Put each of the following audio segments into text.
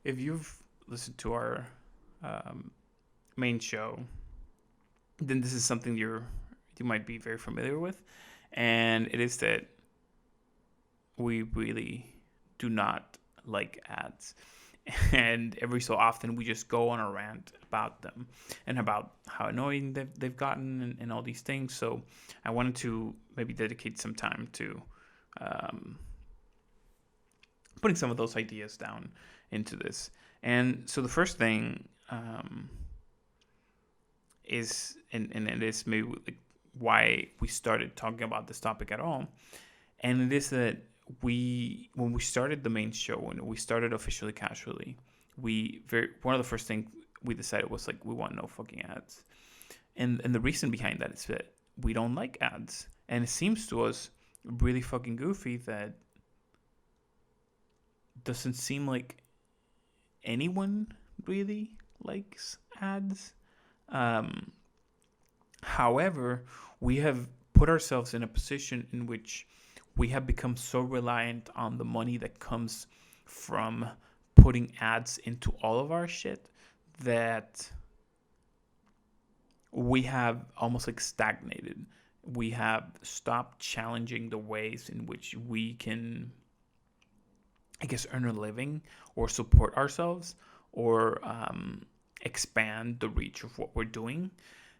if you've listened to our um, main show, then this is something you might be very familiar with, and it is that we really do not like ads. And every so often we just go on a rant about them and about how annoying they've gotten, and all these things. So I wanted to maybe dedicate some time to um, putting some of those ideas down into this. And so the first thing is, and it is maybe like why we started talking about this topic at all, and it is that when we started the main show, when we started officially casually, one of the first things we decided was like, we want no fucking ads. And the reason behind that is that we don't like ads, and it seems to us really fucking goofy that doesn't seem like anyone really likes ads. um However, we have put ourselves in a position in which we have become so reliant on the money that comes from putting ads into all of our shit that we have almost like stagnated. We have stopped challenging the ways in which we can, I guess, earn a living or support ourselves, or expand the reach of what we're doing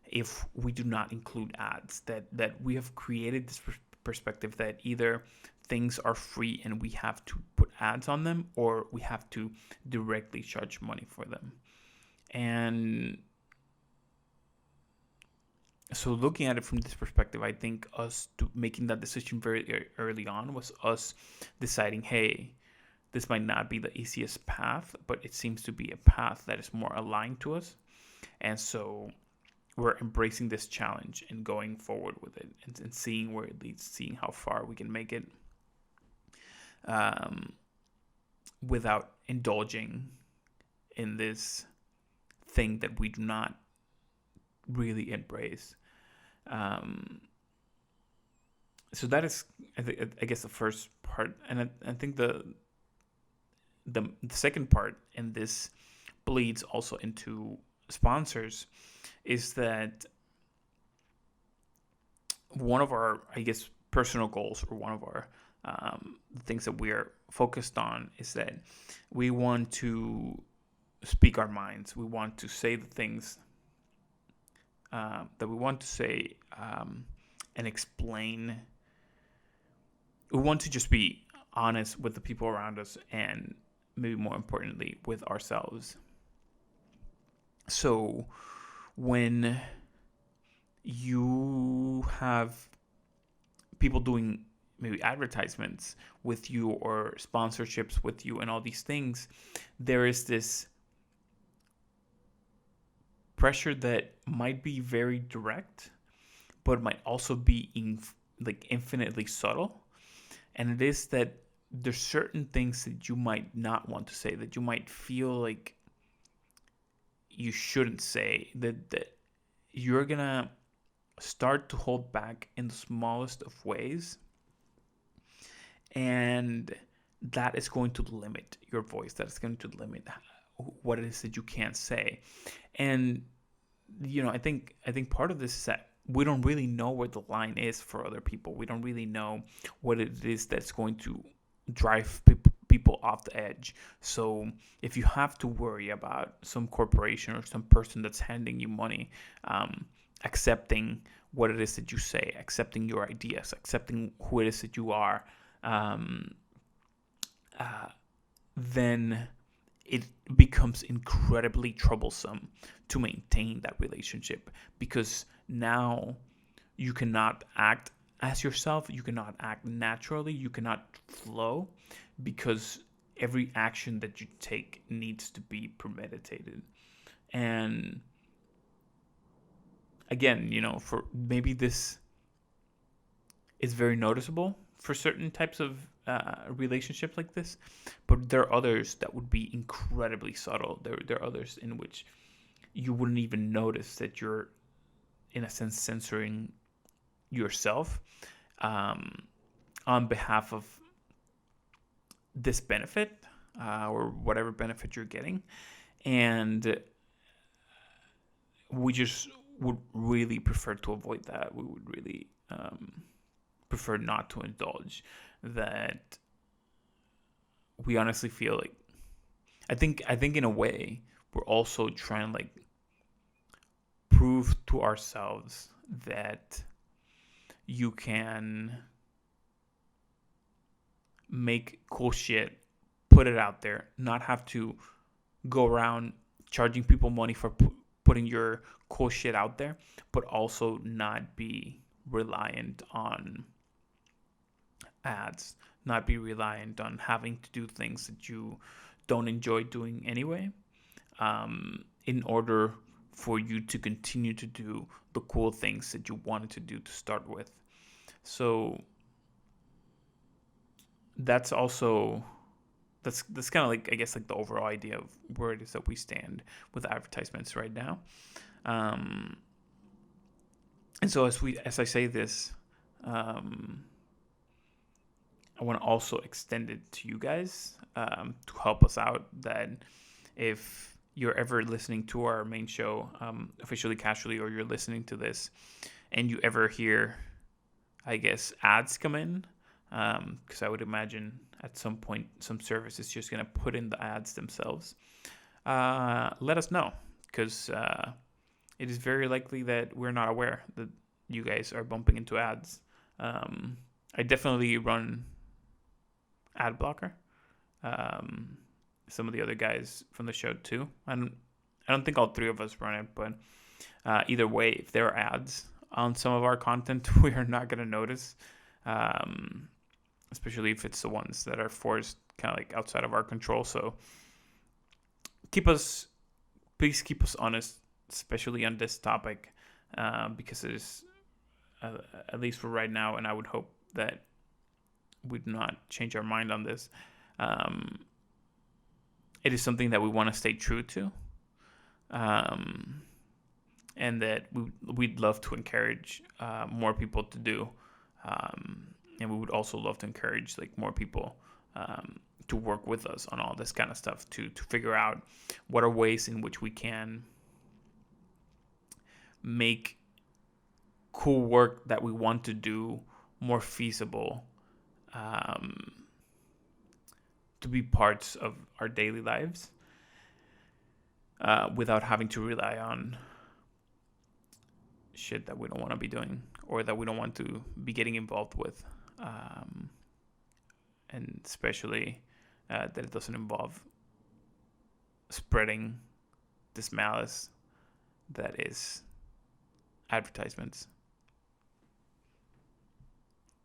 if we do not include ads. That we have created this perspective that either things are free and we have to put ads on them, or we have to directly charge money for them. And so looking at it from this perspective, I think making that decision very early on was us deciding, hey, this might not be the easiest path, but it seems to be a path that is more aligned to us. And so we're embracing this challenge and going forward with it, and seeing where it leads, seeing how far we can make it, um, without indulging in this thing that we do not really embrace. Um, so that is, I guess, the first part, and I think the second part, and this bleeds also into sponsors, is that one of our, I guess, personal goals, or one of our things that we are focused on, is that we want to speak our minds. We want to say the things that we want to say, and explain. We want to just be honest with the people around us, and maybe more importantly, with ourselves. So when you have people doing maybe advertisements with you, or sponsorships with you, and all these things, there is this pressure that might be very direct, but might also be like infinitely subtle. And it is that there's certain things that you might not want to say, that you might feel like you shouldn't say, that you're gonna start to hold back in the smallest of ways, and that is going to limit your voice, that is going to limit what it is that you can't say. And I think part of this is that we don't really know where the line is for other people. We don't really know what it is that's going to drive people off the edge. So if you have to worry about some corporation or some person that's handing you money, accepting what it is that you say, accepting your ideas, accepting who it is that you are, um, then it becomes incredibly troublesome to maintain that relationship, because now you cannot act as yourself, you cannot act naturally, you cannot flow, because every action that you take needs to be premeditated. And again, for maybe this is very noticeable for certain types of relationships like this, but there are others that would be incredibly subtle. There are others in which you wouldn't even notice that you're, in a sense, censoring yourself, um, on behalf of this benefit, or whatever benefit you're getting. And we just would really prefer to avoid that. We would really prefer not to indulge that. We honestly feel like I think in a way we're also trying to like prove to ourselves that you can make cool shit, put it out there, not have to go around charging people money for putting your cool shit out there, but also not be reliant on ads, not be reliant on having to do things that you don't enjoy doing anyway, in order for you to continue to do the cool things that you wanted to do to start with. So that's also that's kind of like, I guess, like the overall idea of where it is that we stand with advertisements right now. Um, and so as I say this, I want to also extend it to you guys, to help us out. That if you're ever listening to our main show, officially casually, or you're listening to this and you ever hear, I guess, ads come in, because I would imagine at some point some service is just going to put in the ads themselves. Let us know, because it is very likely that we're not aware that you guys are bumping into ads. I definitely run ad blocker. Some of the other guys from the show too. I don't think all three of us run it, but either way, if there are ads on some of our content, we are not going to notice, especially if it's the ones that are forced kind of like outside of our control. So please keep us honest, especially on this topic, because it is, at least for right now, and I would hope that we'd not change our mind on this. It is something that we want to stay true to, and that we'd love to encourage more people to do, and we would also love to encourage like more people to work with us on all this kind of stuff, to figure out what are ways in which we can make cool work that we want to do more feasible, to be parts of our daily lives, without having to rely on shit that we don't want to be doing or that we don't want to be getting involved with, and especially that it doesn't involve spreading this malice that is advertisements.